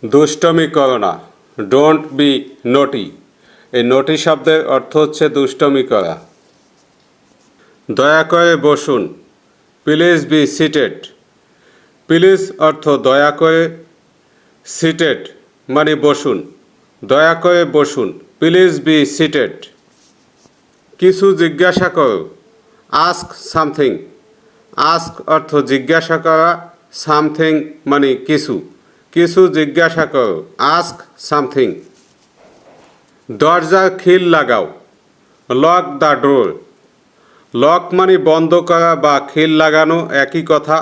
দুষ্টমি করো না, ডোন্ট বি নটি। এই নটি শব্দের অর্থ হচ্ছে দুষ্টমি করা। দয়া করে বসুন, প্লিজ বি সিটেড। প্লিজ অর্থ দয়া করে, সিটেড মানে বসুন, দয়া করে বসুন, প্লিজ বি সিটেড। কিছু জিজ্ঞাসা করো, আস্ক সামথিং। আস্ক অর্থ জিজ্ঞাসা করা, সামথিং মানে কিছু, কিছু জিজ্ঞাসা করো, আস্ক সামথিং। দরজার খিল লাগাও, লক দ্য ডোর। লক মানে বন্ধ করা বা খিল লাগানো একই কথা।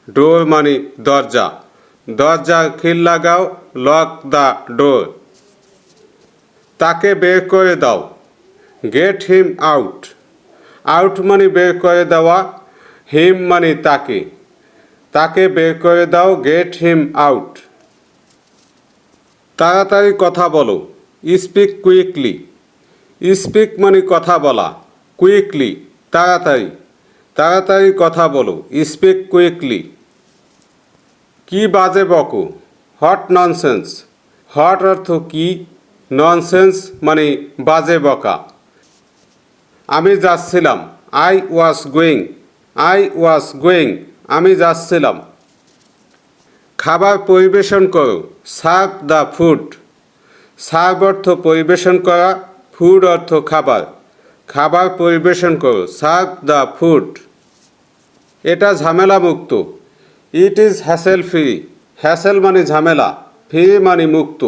ডোর মানে দরজা, দরজার খিল লাগাও, লক দ্য ডোর। তাকে বের করে দাও, গেট হিম আউট। আউট মানে বের করে দেওয়া, হিম মানে তাকে, তাকে বের করে দাও, গেট হিম আউট। তাড়াতাড়ি কথা বলো, স্পিক কুইকলি। স্পিক মানে কথা বলা, কুইকলি তাড়াতাড়ি, তাড়াতাড়ি কথা বলো, স্পিক কুইকলি। কি বাজে বকো, হট ননসেন্স। হট অর্থ কি, ননসেন্স মানে বাজে বকা। আমি যাচ্ছিলাম, I was going. I was going আমি যাচ্ছিলাম। খাবার পরিবেশন করো, সার্ভ দ্য ফুড। সার্ভ অর্থ পরিবেশন করা, ফুড অর্থ খাবার। খাবার পরিবেশন করো, সার্ভ দ্য ফুড। এটা ঝামেলা মুক্ত, it is hassle free. Hassle মানে ঝামেলা, ফ্রি মানে মুক্ত।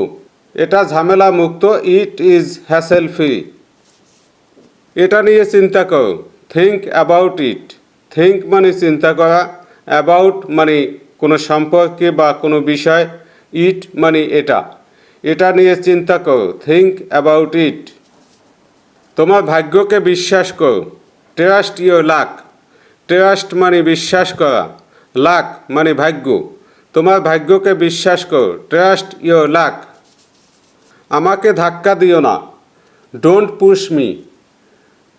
এটা ঝামেলা মুক্ত, ইট ইজ হ্যাসেল ফ্রি। এটা নিয়ে চিন্তা করো, থিঙ্ক অ্যাবাউট ইট। থিঙ্ক মানে চিন্তা করা, অ্যাবাউট মানে কোনো সম্পর্কে বা কোনো বিষয়, ইট মানে এটা। এটা নিয়ে চিন্তা করো, থিঙ্ক অ্যাবাউট ইট। তোমার ভাগ্যকে বিশ্বাস করো, ট্রাস্ট ইয়োর লাক। ট্রাস্ট মানে বিশ্বাস করা, লাক মানে ভাগ্য। তোমার ভাগ্যকে বিশ্বাস করো, ট্রাস্ট ইয়োর লাক। আমাকে ধাক্কা দিও না, ডোন্ট পুশ মি।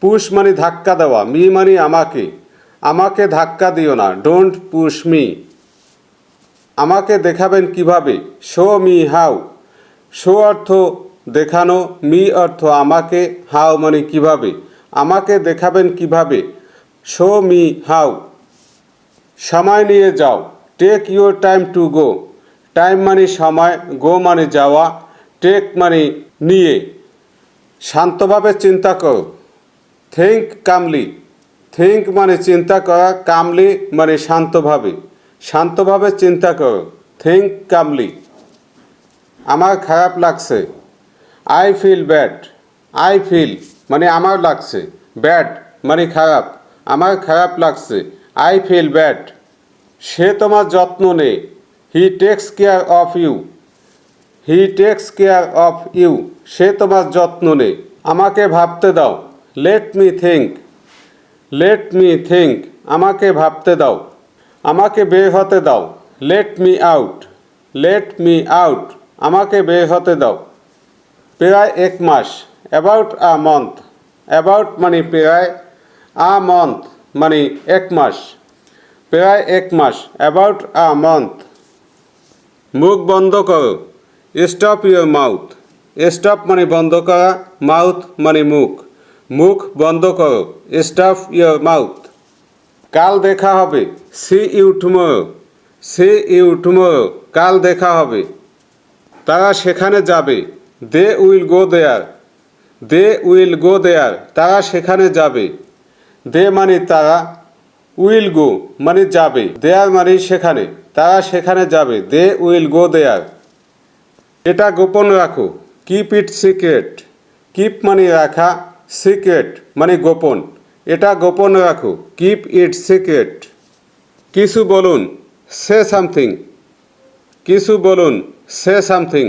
পুশ মানে ধাক্কা দেওয়া, মি মানে আমাকে। আমাকে ধাক্কা দিও না, ডোন্ট পুশ মি। আমাকে দেখাবেন কিভাবে, শো মি হাউ। শো অর্থ দেখানো, মি অর্থ আমাকে, হাউ মানে কিভাবে। আমাকে দেখাবেন কিভাবে, শো মি হাউ। সময় নিয়ে যাও, take your time to go. Time মানে সময়, গো মানে যাওয়া, টেক মানে নিয়ে। শান্তভাবে চিন্তা করো, থিঙ্ক কামলি। থিঙ্ক মানে চিন্তা করা, কামলি মানে শান্তভাবে। শান্তভাবে চিন্তা করো, থিঙ্ক কামলি। আমার খারাপ লাগছে, I feel bad. I feel মানে আমার লাগছে, ব্যাড মানে খারাপ, আমার খারাপ লাগছে, আই ফিল ব্যাড। সে তোমার যত্ন নেয়, he takes care of you. He takes care of you সে তোমার যত্ন নেয়। আমাকে ভাবতে দাও, let me think. Let me think আমাকে ভাবতে দাও। আমাকে বের হতে দাও, let me out. Let me out আমাকে বের হতে দাও। প্রায় এক মাস, অ্যাবাউট আ মান্থ। অ্যাবাউট মানে প্রায়, আ মান্থ মানে এক মাস। প্রায় এক মাস, অ্যাবাউট আ মান্থ। মুখ বন্ধ করো, স্টপ ইউর মাউথ। স্টপ মানে বন্ধ করা, মাউথ মানে মুখ। মুখ বন্ধ করো, স্টপ ইউর মাউথ। কাল দেখা হবে, see you tomorrow. See you tomorrow কাল দেখা হবে। তারা সেখানে যাবে, they will go there. They will go দেয়ার তারা সেখানে যাবে। দে মানে তারা, উইল গো মানে যাবে, দেয়ার মানে সেখানে, তারা সেখানে যাবে, দে উইল গো দেয়ার। এটা গোপন রাখো, কিপ ইট সিক্রেট। কিপ মানে রাখা, সিক্রেট মানে গোপন। এটা গোপন রাখো, কিপ ইট সিক্রেট। কিছু বলুন, সে সামথিং। কিছু বলুন, সে সামথিং।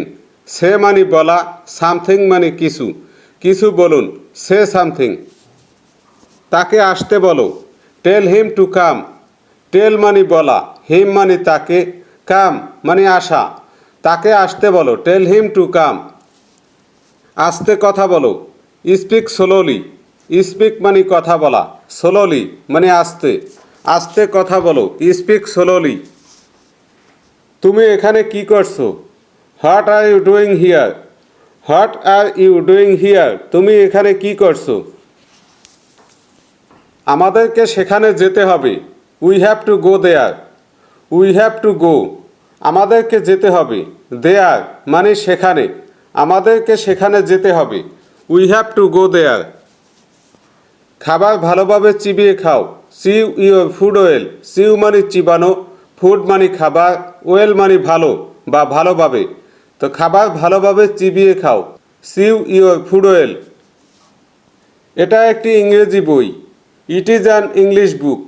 সে মানে বলা, সামথিং মানে কিছু। কিছু বলুন, সে সামথিং। তাকে আসতে বলো, টেল হিম টু কাম। টেল মানে বলা, হিম মানে তাকে, কাম মানে আসা। তাকে আসতে বলো, টেল হিম টু কাম। আস্তে কথা বলো, স্পিক স্লোলি। স্পিক মানে কথা বলা, স্লোলি মানে আস্তে। আস্তে কথা বলো, স্পিক স্লোলি। তুমি এখানে কি করছো, what are you doing here? What are you doing here? তুমি এখানে কি করছো? আমাদেরকে সেখানে যেতে হবে। We have to go there. We have to go. আমাদেরকে যেতে হবে। দেয়ার মানে সেখানে। আমাদেরকে সেখানে যেতে হবে। উই হ্যাভ টু গো দেয়ার। খাবার ভালোভাবে চিবিয়ে খাও। চিউ ইউর ফুড ওয়েল। চিউ মানে চিবানো, ফুড মানে খাবার, ওয়েল মানে ভালো বা ভালোভাবে। তো খাবার ভালোভাবে চিবিয়ে খাও। চিউ ইউর ফুড ওয়েল। এটা একটি ইংরেজি বই। It is an English book.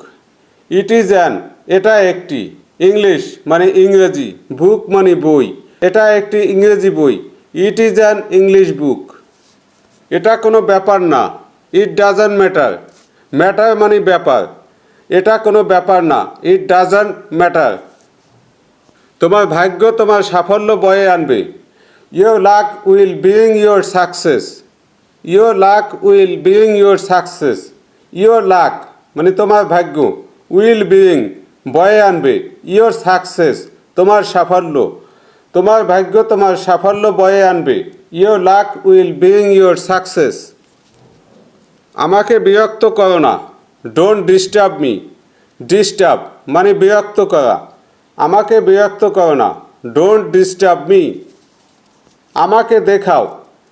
It is an এটা একটি, ইংলিশ মানে ইংরেজি, বুক মানে বই। এটা একটি ইংরেজি বই। It is an English book. এটা কোনো ব্যাপার না। It doesn't matter. ম্যাটার মানে ব্যাপার। এটা কোনো ব্যাপার না। It doesn't matter. তোমার ভাগ্য তোমার সাফল্য বয়ে আনবে। Your lakh will bring your success. Your lakh will bring your success. Your lakh মানে তোমার ভাগ্য, উইল ব্রিং বয়ে আনবে, ইয়োর সাকসেস তোমার সাফল্য। তোমার ভাগ্য তোমার সাফল্য বয়ে আনবে। Your lakh will bring your success. আমাকে বিরক্ত করো না। Don't disturb me. ডিস্টার্ব মানে বিরক্ত করা। আমাকে বিরক্ত করো না। Don't disturb me. আমাকে দেখাও।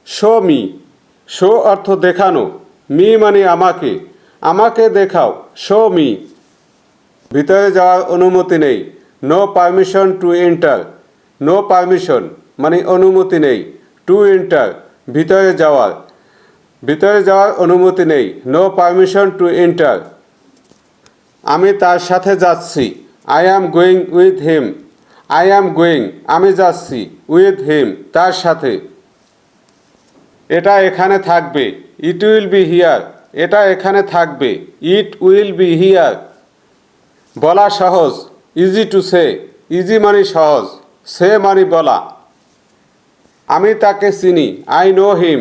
Show me. শো অর্থ দেখানো, মি মানে আমাকে। আমাকে দেখাও। Show me. ভিতরে যাওয়ার অনুমতি নেই। No permission to enter. No permission মানে অনুমতি নেই। টু এন্টার ভিতরে যাওয়ার। ভিতরে যাওয়ার অনুমতি নেই। No permission to enter. আমি তার সাথে যাচ্ছি। I am going with him. I am going আমি যাচ্ছি, উইথ হিম তার সাথে। এটা এখানে থাকবে। It will be here. এটা এখানে থাকবে। It will be here. বলা সহজ। Easy to say. ইজি মানে সহজ, সে মানে বলা। আমি তাকে চিনি। I know him.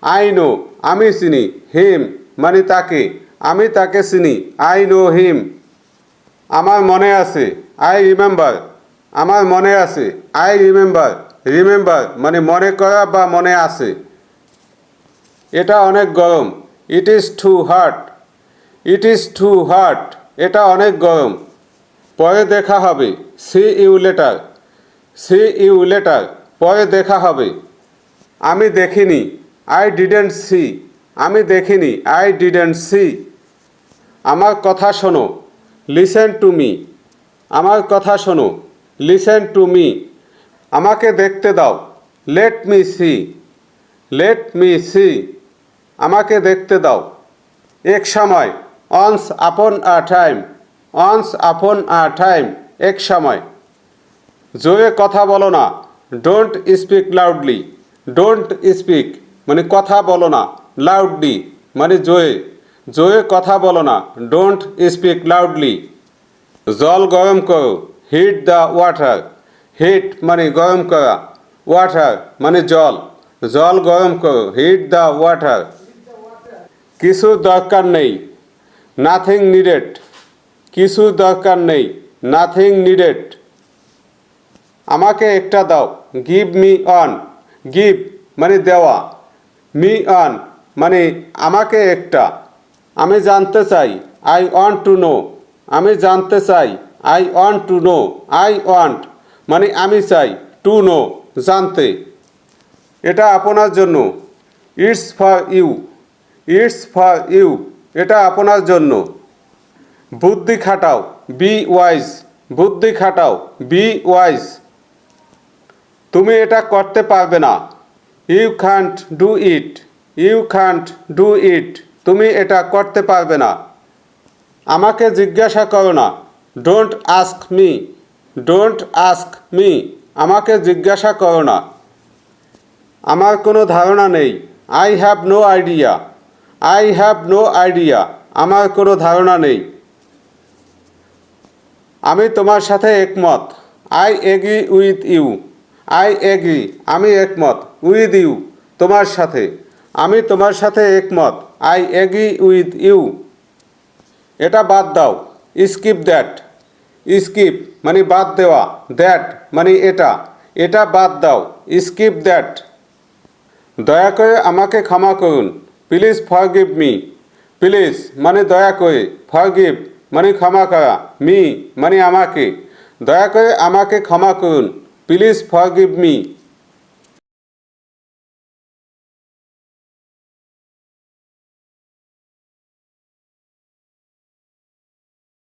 I know আমি চিনি, হিম মানে তাকে। আমি তাকে চিনি। I know him. আমার মনে আছে। I remember. আমার মনে আছে। I remember. রিমেম্বার মানে মনে করা বা মনে আছে। এটা অনেক গরম। It is too hot. It is too hot এটা অনেক গরম। পরে দেখা হবে। See you later. See you later পরে দেখা হবে। আমি দেখিনি। I didn't see. আমি দেখিনি। I didn't see. আমার কথা শোনো। Listen to me. আমার কথা শোনো। Listen to me. আমাকে দেখতে দাও। Let me see. Let me see আমাকে দেখতে দাও। এক সময়। অনস আপন আ টাইম। অনস আপন আ টাইম এক সময়। জোরে কথা বলো না। Don't speak loudly. Don't speak মানে কথা বলো না, লাউডলি মানে জোরে। জোরে কথা বলো না। Don't speak loudly. জল গরম করো। Heat the water. হিট মানে গরম করা, ওয়াটার মানে জল। জল গরম করো। Heat the water. কিছু দরকার নেই। Nothing needed. কিছু দরকার নেই। Nothing needed. আমাকে একটা দাও। Give me on. গিভ মানে দেওয়া, মি অন মানে আমাকে একটা। আমি জানতে চাই। I want to know. আমি জানতে চাই। I want to know. I want মানে আমি চাই, টু নো জানতে। এটা আপনার জন্য। It's for you. It's for you এটা আপনার জন্য। বুদ্ধি খাটাও। B wise. বুদ্ধি খাটাও। B wise. তুমি এটা করতে পারবে না। You can't do it. You can't do it তুমি এটা করতে পারবে না। আমাকে জিজ্ঞাসা করো না। Don't ask me. Don't ask me আমাকে জিজ্ঞাসা করো না। আমার কোনো ধারণা নেই। I have no idea. I have no idea আমার কোনো ধারণা নেই। আমি তোমার সাথে একমত। I agree with you. I agree আমি একমত, উইথ ইউ তোমার সাথে। আমি তোমার সাথে একমত। I agree with you. এটা বাদ দাও। Skip that. স্কিপ মানে বাদ দেওয়া, দ্যাট মানে এটা। এটা বাদ দাও, স্কিপ দ্যাট। দয়া করে আমাকে ক্ষমা করুন, প্লিজ ফরগিভ মি। প্লিজ মানে দয়া করে, ফরগিভ মানে ক্ষমা করা, মি মানে আমাকে। দয়া করে আমাকে ক্ষমা করুন, প্লিজ ফরগিভ মি।